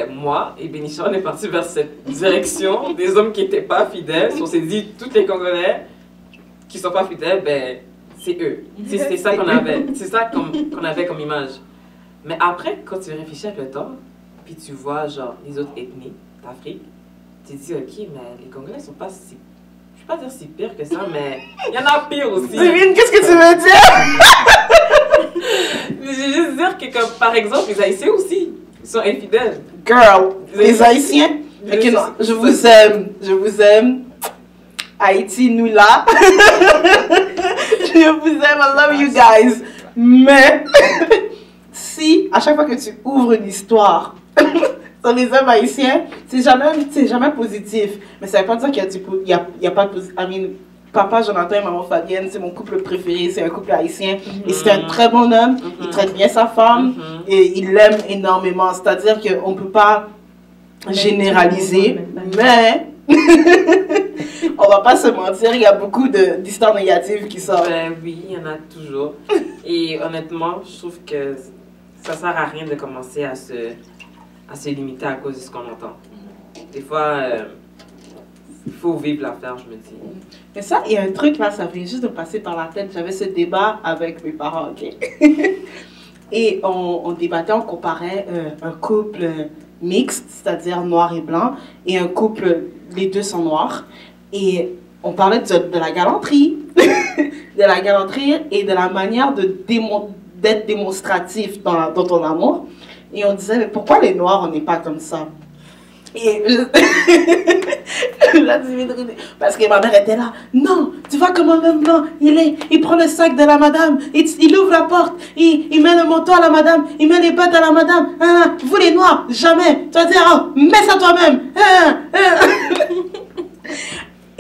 moi et Bénicha, on est partis vers cette direction des hommes qui n'étaient pas fidèles. On s'est dit, tous les Congolais qui sont pas fidèles, ben, c'est eux. C'est ça qu'on avait. C'est ça qu'on avait comme image. Mais après, quand tu réfléchis avec le temps, puis tu vois, genre, les autres ethnies d'Afrique, tu te dis, ok, mais les Congolais sont pas si... Je vais pas dire si pire que ça, mais il y en a pire aussi. Divine, qu'est-ce que tu veux dire? Mais je veux juste dire que, comme, par exemple, les Haïtiens aussi, ils sont infidèles. Girl, les Haïtiens, ok, non, je vous aime. Haïti, nous là. Je vous aime, I love you guys. Mais, si, à chaque fois que tu ouvres une histoire sur les hommes haïtiens, c'est jamais positif. Mais ça veut pas dire qu'il y a pas de positif. I mean, papa Jonathan et maman Fabienne, c'est mon couple préféré, c'est un couple haïtien. Et c'est un très bon homme, il traite bien sa femme et il l'aime énormément. C'est-à-dire qu'on ne peut pas généraliser, mais on va pas se mentir, il y a beaucoup d'histoires négatives qui sortent. Ben oui, il y en a toujours. Et honnêtement, je trouve que ça sert à rien de commencer à se limiter à cause de ce qu'on entend. Des fois, il faut vivre l'affaire, je me dis. Mais ça, il y a un truc là, ça vient juste de passer par la tête. J'avais ce débat avec mes parents, ok? Et on débattait, on comparait un couple mixte, c'est-à-dire noir et blanc, et un couple, les deux sont noirs. Et on parlait de la galanterie, de la galanterie et de la manière d'être démonstratif dans ton amour. Et on disait, mais pourquoi les noirs, on n'est pas comme ça? Et parce que ma mère était là. Non, tu vois comment l'homme blanc, il prend le sac de la madame, il ouvre la porte, il met le manteau à la madame, il met les bottes à la madame. Vous les noirs, jamais. Tu vas dire, oh, mets ça toi-même.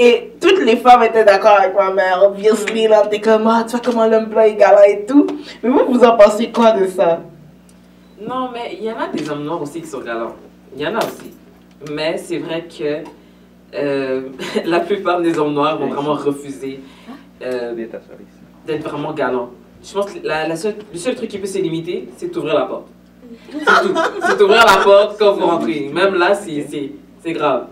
Et toutes les femmes étaient d'accord avec ma mère. Obviously, là, t'es comme, ah, tu vois comment l'homme blanc est galant et tout. Mais vous en pensez quoi de ça? Non, mais il y en a des hommes noirs aussi qui sont galants. Il y en a aussi. Mais c'est vrai que la plupart des hommes noirs vont vraiment refuser d'être vraiment galants. Je pense que le seul truc qui peut se limiter, c'est d'ouvrir la porte. C'est tout. C'est d'ouvrir la porte quand vous rentrez. Même là, c'est grave.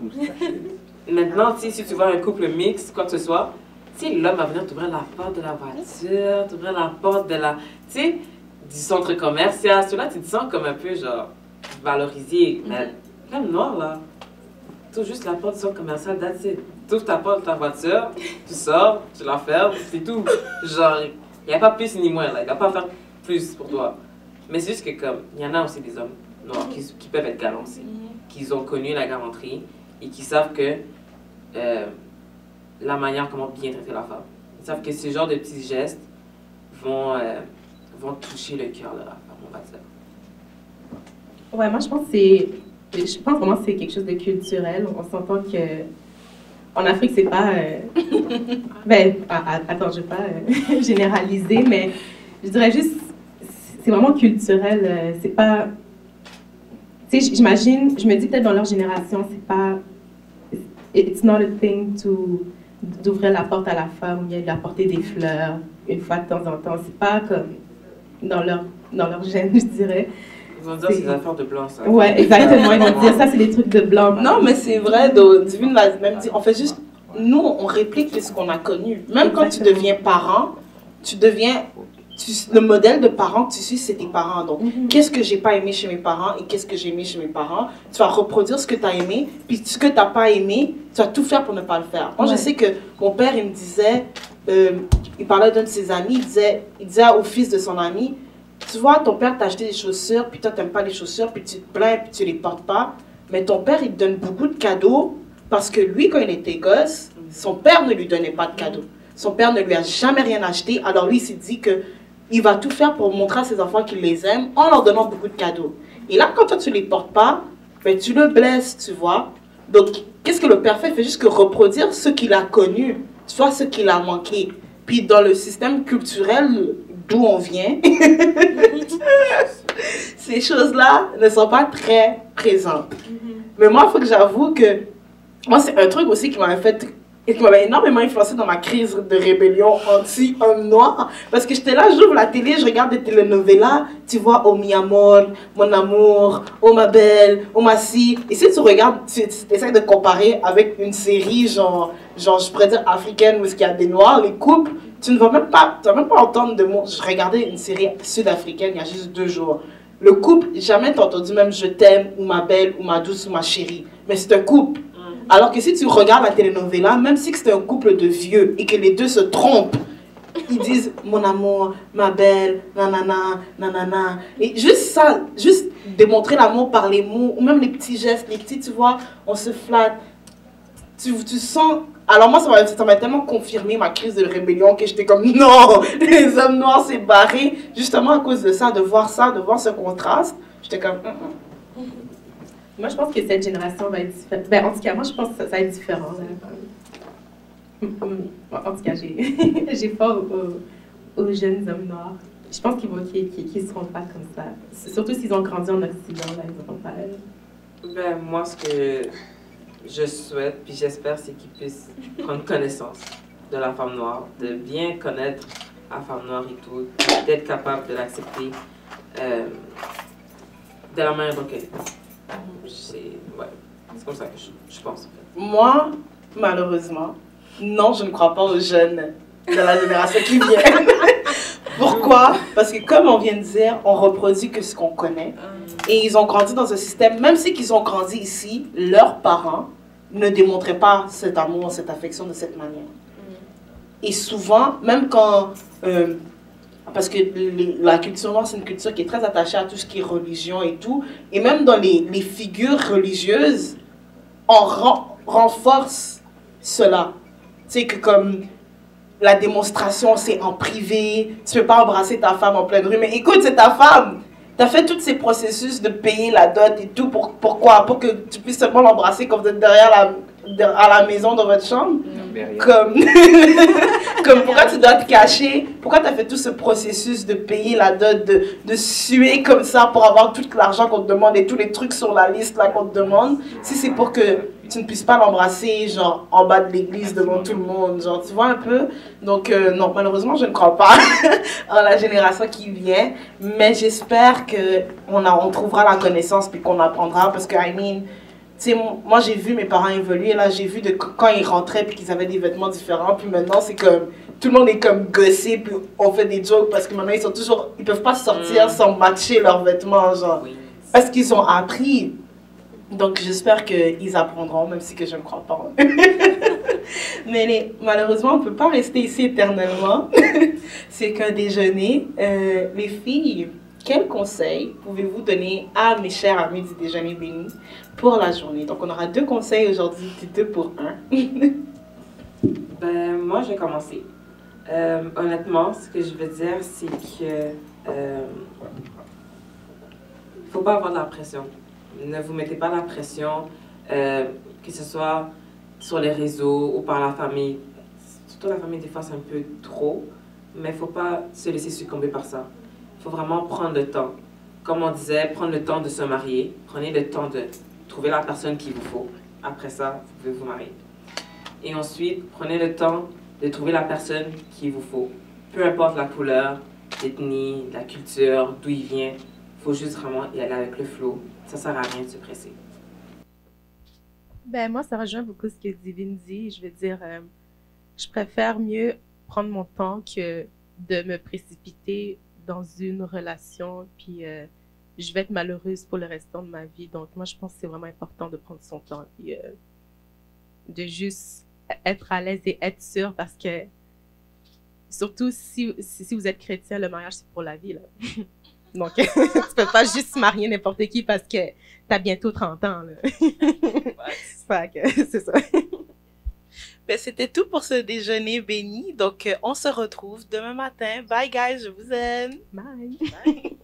Maintenant, tu sais, si tu vois un couple mixte, quoi que ce soit, tu sais, l'homme va venir t'ouvrir la porte de la voiture, t'ouvrir la porte de la, tu sais, du centre commercial. Là, tu te sens comme un peu, genre, valorisé. Mais l'homme noir, là, tu ouvres juste la porte du centre commercial, that's it. Tu ouvres ta porte de ta voiture, tu sors, tu la fermes, c'est tout. Genre, il n'y a pas plus ni moins, là. Il ne va pas faire plus pour toi. Mais c'est juste que, comme, il y en a aussi des hommes noirs qui peuvent être galants aussi, qui ont connu la galanterie et qui savent que la manière comment bien traiter la femme. Ils savent que ce genre de petits gestes vont toucher le cœur de la femme, on va dire. Ouais, moi, je pense vraiment que c'est quelque chose de culturel. On s'entend que en Afrique, c'est pas... attends, je vais pas généraliser, mais je dirais juste, c'est vraiment culturel. C'est pas... Tu sais, j'imagine, je me dis peut-être dans leur génération, c'est pas... It's not a thing d'ouvrir la porte à la femme, ou bien de lui apporter des fleurs une fois de temps en temps. C'est pas comme dans leur gène, je dirais. Ils vont dire c'est des affaires de blanc, ça. Ouais, exactement. Ils vont dire ça, c'est des trucs de blanc. Non, mais c'est vrai, Divine l'a même dit. On fait juste, nous, on réplique ce qu'on a connu. Même quand tu deviens parent, le modèle de parent que tu suis, c'est tes parents. Donc, qu'est-ce que j'ai pas aimé chez mes parents et qu'est-ce que j'ai aimé chez mes parents? Tu vas reproduire ce que tu as aimé, puis ce que tu n'as pas aimé, tu vas tout faire pour ne pas le faire. Moi, je sais que mon père, il me disait, il parlait d'un de ses amis, il disait au fils de son ami, tu vois, ton père t'a acheté des chaussures, puis toi, tu n'aimes pas les chaussures, puis tu te plains, puis tu les portes pas. Mais ton père, il te donne beaucoup de cadeaux parce que lui, quand il était gosse, son père ne lui donnait pas de cadeaux. Son père ne lui a jamais rien acheté. Alors lui, il s'est dit que il va tout faire pour montrer à ses enfants qu'il les aime en leur donnant beaucoup de cadeaux. Et là, quand toi, tu ne les portes pas, ben, tu le blesses, tu vois. Donc, qu'est-ce que le père fait? Il fait juste que reproduire ce qu'il a connu, tu vois, ce qu'il a manqué. Puis dans le système culturel d'où on vient, ces choses-là ne sont pas très présentes. Mais moi, il faut que j'avoue que moi, c'est un truc aussi qui m'avait fait et qui m'avait énormément influencé dans ma crise de rébellion anti-homme noir. Parce que j'étais là, j'ouvre la télé, je regarde des telenovelas, tu vois, oh mi amor, mon amour, oh ma belle, oh ma si. Et si tu regardes, tu essaies de comparer avec une série, genre je pourrais dire africaine, où il y a des noirs, les couples, tu ne vas même pas entendre de mots. Je regardais une série sud-africaine il y a juste 2 jours. Le couple, jamais t'as entendu même je t'aime, ou ma belle, ou ma douce, ou ma chérie. Mais c'est un couple. Alors que si tu regardes la telenovela, même si c'est un couple de vieux et que les deux se trompent, ils disent mon amour, ma belle, nanana, nanana. Et juste ça, juste démontrer l'amour par les mots, ou même les petits gestes, les petits, tu vois, on se flatte. Tu sens. Alors moi, ça m'a tellement confirmé ma crise de rébellion que j'étais comme non, les hommes noirs c'est barré. Justement à cause de ça, de voir ce contraste, j'étais comme. Moi, je pense que cette génération va être différente. Ben, en tout cas, moi, je pense que ça va être différent. En tout cas, j'ai peur aux jeunes hommes noirs. Je pense qu'ils ne seront pas comme ça. Surtout s'ils ont grandi en Occident, là, ils n'auront pas... Ben, moi, ce que je souhaite, puis j'espère, c'est qu'ils puissent prendre connaissance de la femme noire, de bien connaître la femme noire et tout, d'être capable de l'accepter de la manière dont elle est. C'est comme ça que je pense. En fait. Moi, malheureusement, non, je ne crois pas aux jeunes de la génération qui viennent. Pourquoi? Parce que comme on vient de dire, on reproduit que ce qu'on connaît. Et ils ont grandi dans un système, même si ils ont grandi ici, leurs parents ne démontraient pas cet amour, cette affection de cette manière. Et souvent, même quand... parce que la culture noire, c'est une culture qui est très attachée à tout ce qui est religion et tout. Et même dans les figures religieuses, on renforce cela. Tu sais, que comme la démonstration, c'est en privé, tu ne peux pas embrasser ta femme en pleine rue. Mais écoute, c'est ta femme. Tu as fait tous ces processus de payer la dot et tout. Pourquoi? Pour que tu puisses seulement l'embrasser quand vous êtes à la maison dans votre chambre. Comme pourquoi tu dois te cacher? Pourquoi tu as fait tout ce processus de payer la dot, de suer comme ça pour avoir tout l'argent qu'on te demande et tous les trucs sur la liste là qu'on te demande? Si c'est pour que tu ne puisses pas l'embrasser genre en bas de l'église devant tout le monde, genre tu vois un peu? Donc non, malheureusement je ne crois pas en la génération qui vient, mais j'espère qu'on trouvera la connaissance puis qu'on apprendra parce que sais, moi, j'ai vu mes parents évoluer. Là, j'ai vu quand ils rentraient puis qu'ils avaient des vêtements différents. Puis maintenant, c'est comme, tout le monde est comme gossé. Puis on fait des jokes parce que maintenant, ils peuvent pas sortir sans matcher leurs vêtements, genre. Oui. Parce qu'ils ont appris. Donc, j'espère qu'ils apprendront, même si que je ne crois pas. Mais malheureusement, on ne peut pas rester ici éternellement. C'est qu'un déjeuner. Les filles, quels conseils pouvez-vous donner à mes chers amis du déjeuner béni pour la journée? Donc, on aura 2 conseils aujourd'hui, 2 pour 1. Ben, moi, je vais commencer. Honnêtement, ce que je veux dire, c'est que faut pas avoir de la pression. Ne vous mettez pas la pression, que ce soit sur les réseaux ou par la famille. Surtout la famille, des fois, c'est un peu trop, mais il ne faut pas se laisser succomber par ça. Il faut vraiment prendre le temps. Comme on disait, prendre le temps de se marier. Prenez le temps de trouver la personne qu'il vous faut. Après ça, vous pouvez vous marier. Et ensuite, prenez le temps de trouver la personne qu'il vous faut. Peu importe la couleur, l'ethnie, la culture, d'où il vient, il faut juste vraiment y aller avec le flow. Ça ne sert à rien de se presser. Ben, moi, ça rejoint beaucoup ce que Divine dit. Je veux dire, je préfère mieux prendre mon temps que de me précipiter dans une relation, puis je vais être malheureuse pour le restant de ma vie. Donc, moi, je pense que c'est vraiment important de prendre son temps, puis de juste être à l'aise et être sûr, parce que surtout si vous êtes chrétien, le mariage, c'est pour la vie, là. Donc, tu peux pas juste marier n'importe qui parce que t'as bientôt 30 ans, là. Fait que, c'est ça. Ben, c'était tout pour ce déjeuner béni. Donc, on se retrouve demain matin. Bye, guys. Je vous aime. Bye. Bye.